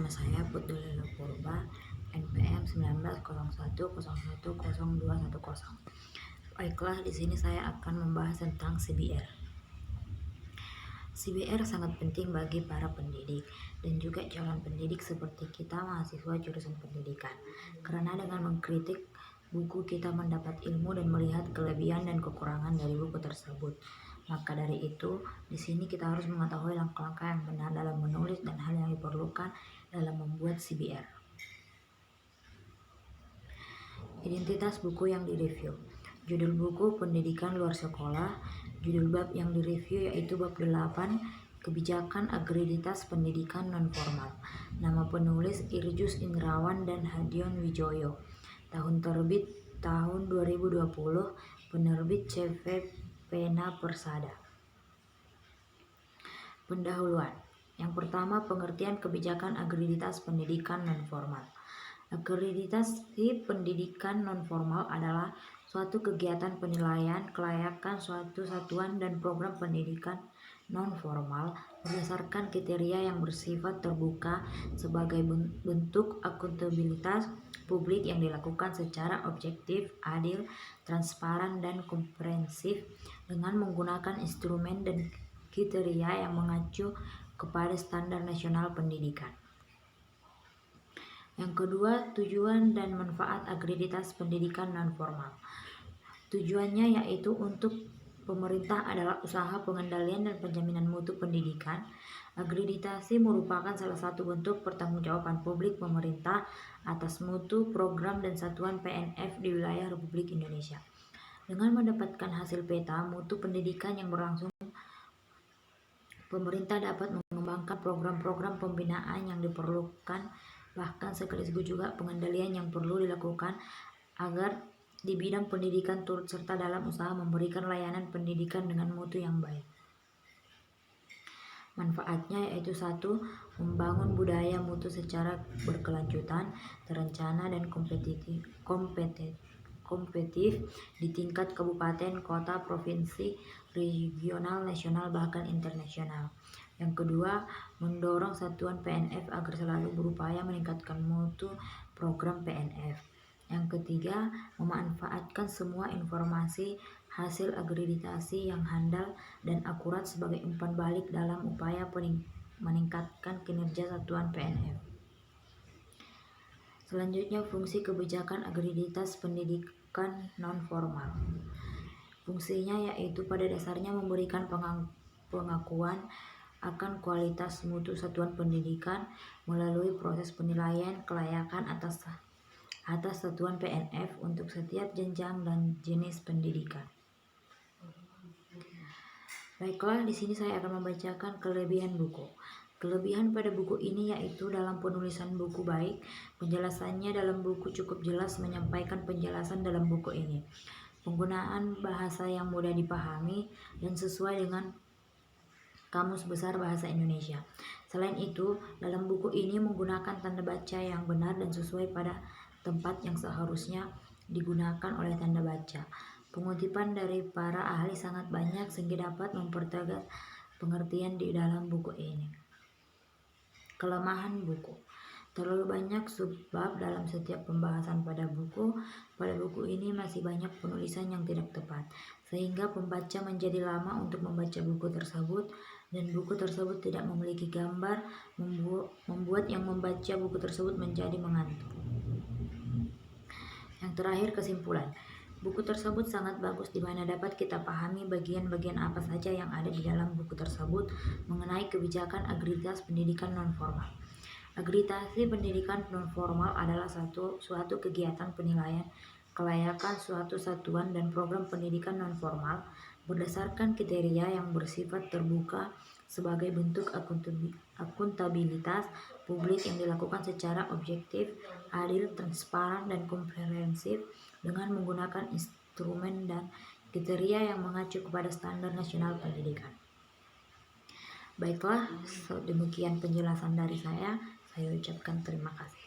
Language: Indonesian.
Nama saya Putri Purba, NPM 1901010210. Baiklah, di sini saya akan membahas tentang CBR. CBR sangat penting bagi para pendidik dan juga calon pendidik seperti kita mahasiswa jurusan pendidikan. Karena dengan mengkritik buku kita mendapat ilmu dan melihat kelebihan dan kekurangan dari buku tersebut. Maka dari itu, di sini kita harus mengetahui langkah-langkah yang benar dalam menulis dan hal yang diperlukan dalam membuat CBR. Identitas buku yang direview. Judul buku Pendidikan Luar Sekolah. Judul bab yang direview yaitu bab 8, Kebijakan Akreditas Pendidikan Nonformal. Nama penulis Irjus Indrawan dan Hadion Wijoyo. Tahun terbit tahun 2020, penerbit CV Pena Persada. Pendahuluan. Yang pertama, pengertian kebijakan akreditas pendidikan nonformal. Akreditasi pendidikan nonformal adalah suatu kegiatan penilaian kelayakan suatu satuan dan program pendidikan nonformal berdasarkan kriteria yang bersifat terbuka sebagai bentuk akuntabilitas publik yang dilakukan secara objektif, adil, transparan, dan komprehensif dengan menggunakan instrumen dan kriteria yang mengacu kepada standar nasional pendidikan. Yang kedua, tujuan dan manfaat akreditas pendidikan nonformal. Tujuannya yaitu untuk pemerintah adalah usaha pengendalian dan penjaminan mutu pendidikan. Akreditasi merupakan salah satu bentuk pertanggungjawaban publik pemerintah atas mutu, program, dan satuan PNF di wilayah Republik Indonesia. Dengan mendapatkan hasil peta mutu pendidikan yang berlangsung, pemerintah dapat mengembangkan program-program pembinaan yang diperlukan, bahkan sekaligus juga pengendalian yang perlu dilakukan agar di bidang pendidikan turut serta dalam usaha memberikan layanan pendidikan dengan mutu yang baik. Manfaatnya yaitu 1. Membangun budaya mutu secara berkelanjutan, terencana, dan kompetitif di tingkat kabupaten, kota, provinsi, regional, nasional, bahkan internasional. Yang kedua, mendorong satuan PNF agar selalu berupaya meningkatkan mutu program PNF. Yang ketiga, memanfaatkan semua informasi hasil akreditasi yang handal dan akurat sebagai umpan balik dalam upaya meningkatkan kinerja satuan PNF. Selanjutnya, fungsi kebijakan akreditas pendidikan nonformal. Fungsinya yaitu pada dasarnya memberikan pengakuan akan kualitas mutu satuan pendidikan melalui proses penilaian kelayakan atas satuan PNF untuk setiap jenjang dan jenis pendidikan. Baiklah, di sini saya akan membacakan kelebihan buku. Kelebihan pada buku ini yaitu dalam penulisan buku baik, penjelasannya dalam buku cukup jelas menyampaikan penjelasan dalam buku ini. Penggunaan bahasa yang mudah dipahami dan sesuai dengan Kamus Besar Bahasa Indonesia. Selain itu, dalam buku ini menggunakan tanda baca yang benar dan sesuai pada tempat yang seharusnya digunakan oleh tanda baca. Pengutipan dari para ahli sangat banyak sehingga dapat mempertegas pengertian di dalam buku ini. Kelemahan buku. Terlalu banyak subbab dalam setiap pembahasan pada buku. Pada buku ini masih banyak penulisan yang tidak tepat, sehingga pembaca menjadi lama untuk membaca buku tersebut, dan buku tersebut tidak memiliki gambar, membuat yang membaca buku tersebut menjadi mengantuk. Yang terakhir, kesimpulan. Buku tersebut sangat bagus di mana dapat kita pahami bagian-bagian apa saja yang ada di dalam buku tersebut mengenai kebijakan akreditas pendidikan nonformal. Akreditasi pendidikan nonformal adalah suatu kegiatan penilaian kelayakan suatu satuan dan program pendidikan nonformal berdasarkan kriteria yang bersifat terbuka sebagai bentuk akuntabilitas publik yang dilakukan secara objektif, adil, transparan, dan komprehensif dengan menggunakan instrumen dan kriteria yang mengacu kepada standar nasional pendidikan. Baiklah, demikian penjelasan dari saya ucapkan terima kasih.